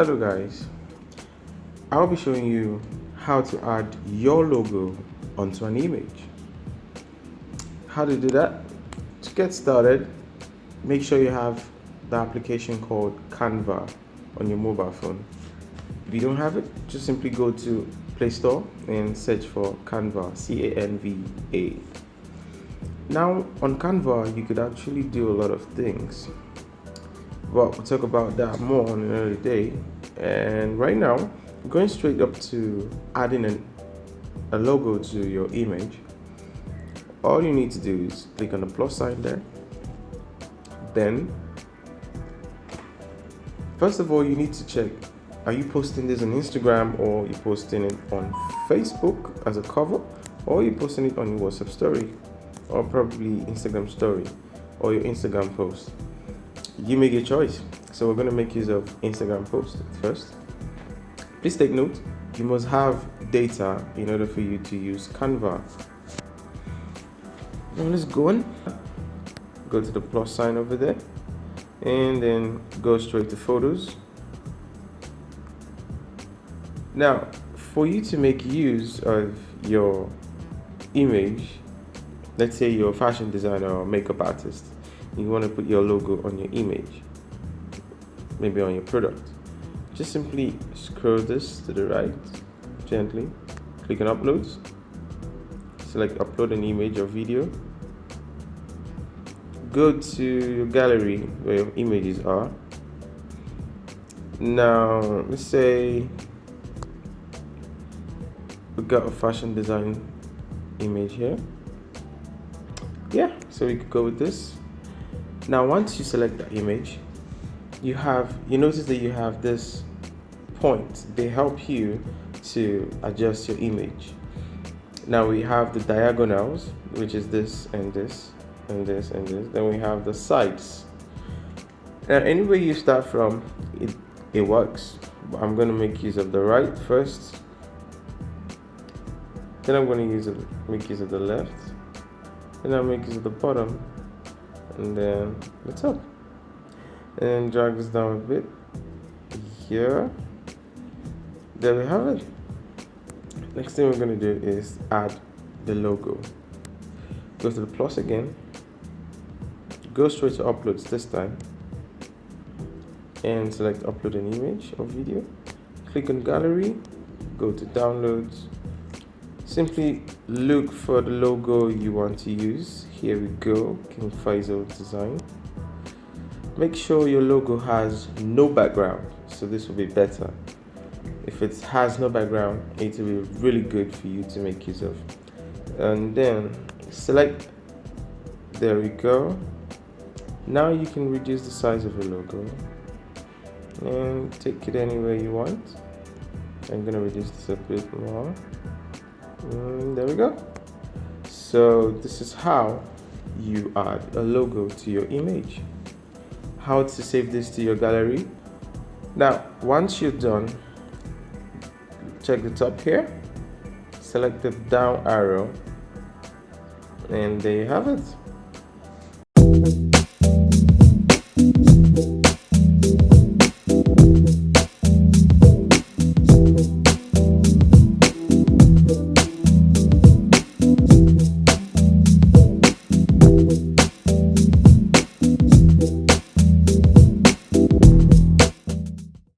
Hello guys, I'll be showing you how to add your logo onto an image. How to do that? To get started, make sure you have the application called Canva on your mobile phone. If you don't have it, just simply go to Playstore and search for Canva, C-A-N-V-A. Now on Canva, you could actually do a lot of things, but we'll talk about that more on another day. And right now, going straight up to adding a logo to your image, all you need to do is click on the plus sign there. Then, first of all, you need to check, are you posting this on Instagram, or you posting it on Facebook as a cover, or you posting it on your WhatsApp story, or probably Instagram story, or your Instagram post. You make your choice. So we're going to make use of Instagram post first. Please take note, you must have data in order for you to use Canva. Now let's go on. Go to the plus sign over there and then go straight to photos. Now, for you to make use of your image, let's say you're a fashion designer or makeup artist, you want to put your logo on your image, maybe on your product. Just simply scroll this to the right, gently, click on uploads, select upload an image or video, go to your gallery where your images are. Now, let's say we got a fashion design image here. Yeah, so we could go with this. Now, once you select that image, you notice that you have this point. They help you to adjust your image. Now we have the diagonals, which is this and this and this and this. Then we have the sides. Now, anywhere you start from, it works. But I'm going to make use of the right first. Then I'm going to make use of the left. Then I'll make use of the bottom. And then the top. And drag this down a bit. Here. There we have it. Next thing we're going to do is add the logo. Go to the plus again. Go straight to uploads this time. And select upload an image or video. Click on gallery. Go to downloads. Simply look for the logo you want to use. Here we go, King Faisal design. Make sure your logo has no background, so this will be better. If it has no background, it will be really good for you to make use of. And then select, there we go. Now you can reduce the size of your logo and take it anywhere you want. I'm gonna reduce this a bit more. There we go. So this is how you add a logo to your image. How to save this to your gallery. Now, once you're done, check the top here, select the down arrow, and there you have it.